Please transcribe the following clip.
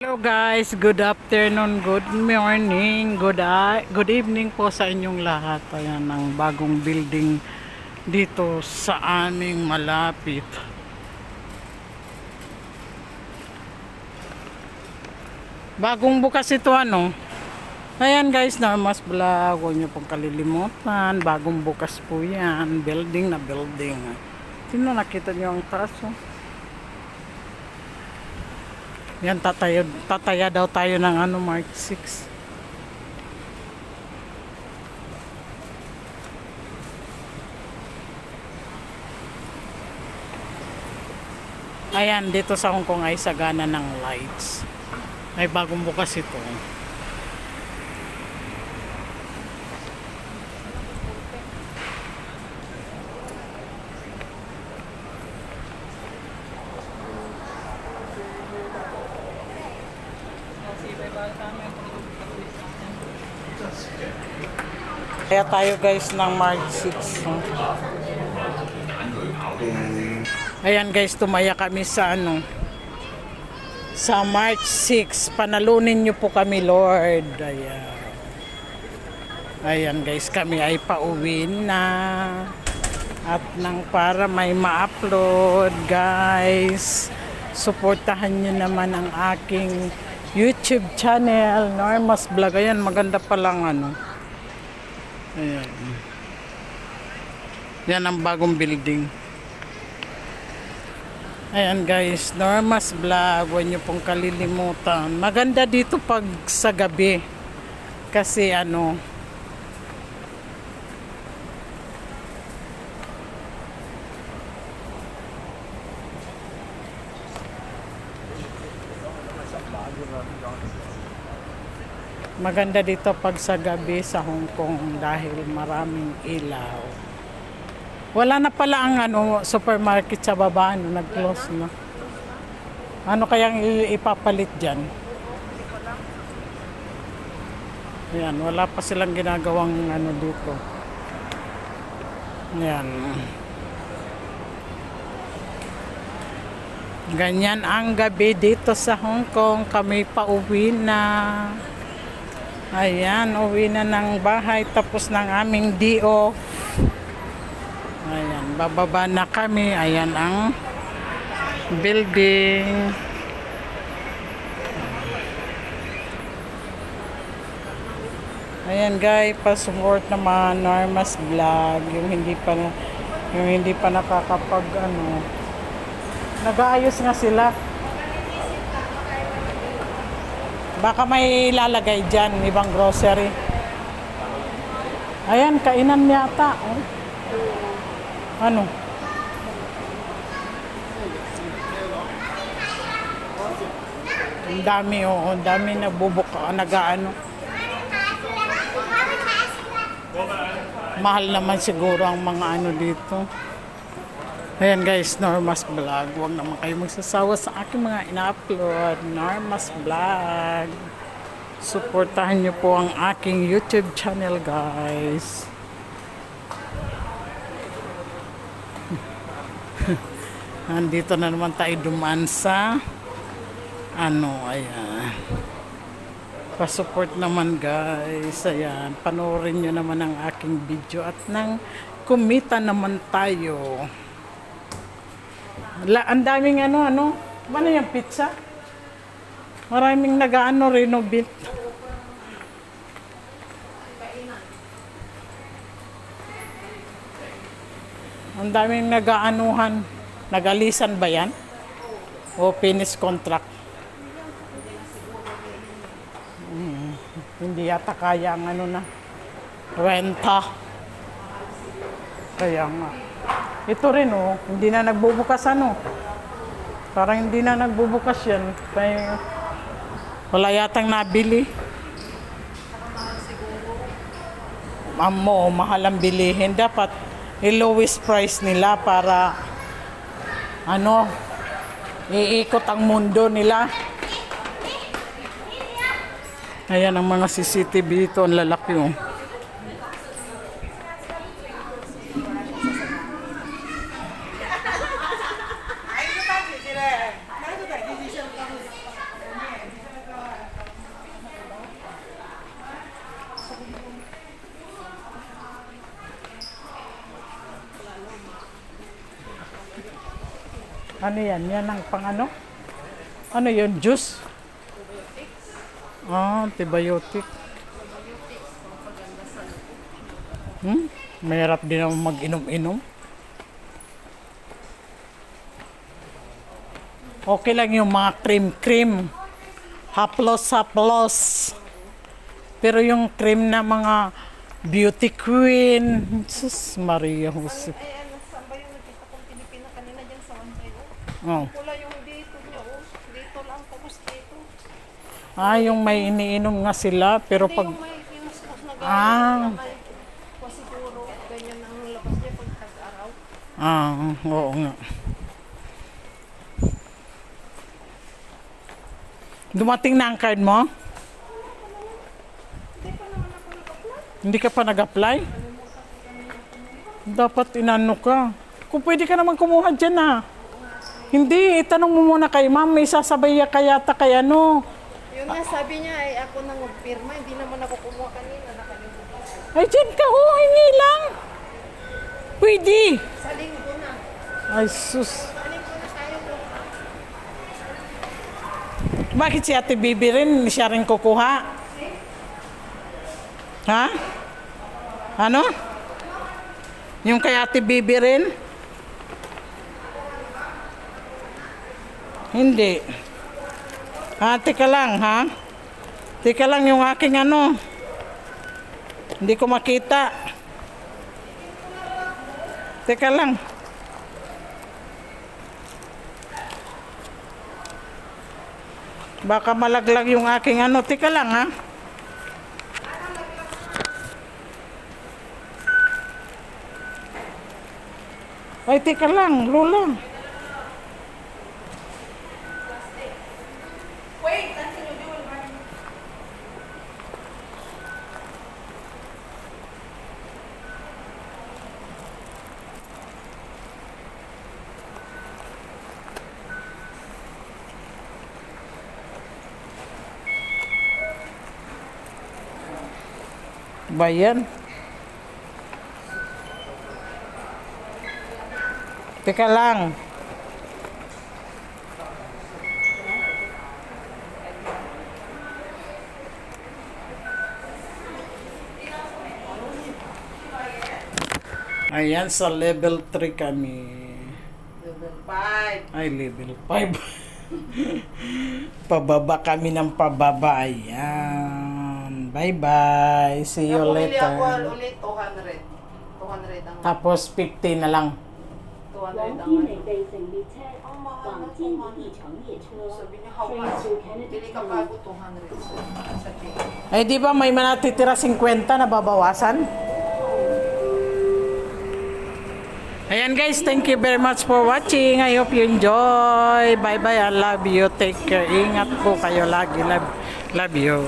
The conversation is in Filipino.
Hello guys, good afternoon, good morning, good evening po sa inyong lahat. Ayan ang bagong building dito sa aming malapit. Bagong bukas ito ano. Ayan guys, Normas Vlog, huwag niyo pong kalilimutan. Bagong bukas po yan, building na building. Tingnan, nakita niyo ang taas oh. Yan, tataya daw tayo ng ano, March 6. Ayan, dito sa Hong Kong ay sagana ng lights. May bagong bukas ito. Kaya tayo guys ng March 6. Ayan guys, tumaya kami sa ano, sa March 6. Panalunin nyo po kami Lord. Ayan. Ayan guys, kami ay pauwi na. At nang para may ma-upload guys, suportahan nyo naman ang aking YouTube channel, Normas Vlog. Ayan, maganda palang ano. Ayan. Yan ang bagong building. Ayan guys, Normas Vlog. Huwag nyo pong kalilimutan. Maganda dito pag sa gabi. Kasi ano, maganda dito pag sa gabi sa Hong Kong dahil maraming ilaw. Wala na pala ang ano, supermarket sa baba, ano, nag-close na. Ano kayang ipapalit dyan? Ayan, wala pa silang ginagawang ano dito. Ayan. Ganyan ang gabi dito sa Hong Kong. Kami pauwi na. Ayan, uwi na ng bahay tapos ng aming D.O. Ayan, bababa na kami. Ayan ang building. Ayan guys, pa-support naman Normas Vlog. Yung hindi pa nakakapag ano. Nag-aayos nga sila. Baka may ilalagay dyan, ibang grocery. Ayan, kainan yata. Oh. Ano? Ang dami, oh. Ang dami nabubuka, nag-ano. Mahal naman siguro ang mga ano dito. Ayan guys, Normas Vlog. Huwag naman kayo magsasawa sa aking mga ina-upload. Normas Vlog. Suportahan nyo po ang aking YouTube channel guys. Nandito na naman tayo dumaan sa ano, ayan. Pa-support naman guys. Ayan, panoorin nyo naman ang aking video at nang kumita naman tayo. Ang daming ano, ano yung pizza? Maraming nag-ano, renovate. Ang daming nag-aanuhan. Nag-alisan ba yan? O finish contract? Hindi yata kaya ang ano na. Renta. Kaya nga. Ito rin oh, hindi na nagbubukas ano. Parang hindi na nagbubukas yan. Wala yatang nabili. Amo, mahal ang bilihin. Dapat i-lowest price nila para ano, iikot ang mundo nila. Ayan ang mga CCTV dito, ang lalaki oh. Ano yan? Yan ang pang ano? Ano yun? Juice? Ah, antibiotic. Mahirap din naman mag-inom-inom. Okay lang yung mga cream-cream. Haplos-haplos. Pero yung cream na mga beauty queen, sus Maria Jose. Ay, ano, saan ba yung nakita kong Pilipina kanina dyan sa Wansay? Oh. Pula yung dito niya, oh. Dito lang, tapos dito. Ah, yung may iniinom nga sila, pero Hindi pag... yung may kinuskos na Ah. gano'n. Pasiguro, ganyan ang labas niya pag tag-araw. Ah, oo nga. Dumating na ang card mo? Hindi ka pa nag-apply? Dapat inano ka. Kung pwede ka naman kumuha dyan ah. Hindi, itanong mo muna kay ma'am, may sasabay ka yata kay ano. Yun nga, sabi niya, ay ako nang magpirma, hindi naman ako kumuha kanina, nakalimutan ko. Ay, dyan ka, oh, hingi lang. Pwede. Sa linggo na. Ay, sus. Sa linggo na tayo po. Bakit si Ate Bibi rin, siya rin kukuha? Ha? Ano? Yung kay Ate Bibi rin? Hindi. Teka lang, ha? Teka lang yung aking ano. Hindi ko makita. Teka lang. Baka malaglag yung aking ano. Teka lang, ha? Ay, teka lang, Lola. Bayan. Teka lang. Ayan, sa level 3 kami. Level 5. Ay, level 5. Pababa kami ng pababa. Ayan. Bye-bye. See you Bumili ako later. ulit 200. 200 ang Tapos 50 na lang. 200 ang 往滨美bay飞列車 ang mahal 往 na 堅尼 200. 地廠列車 Sabi niya, how 飛 much? 至 Kennedy Pili ka Town。 bago 200 sa ticket. Ay, di ba may manatitira 50 na babawasan? Ayan guys, thank you very much for watching. I hope you enjoy. Bye-bye. I love you. Take care. Ingat po kayo lagi. Love you.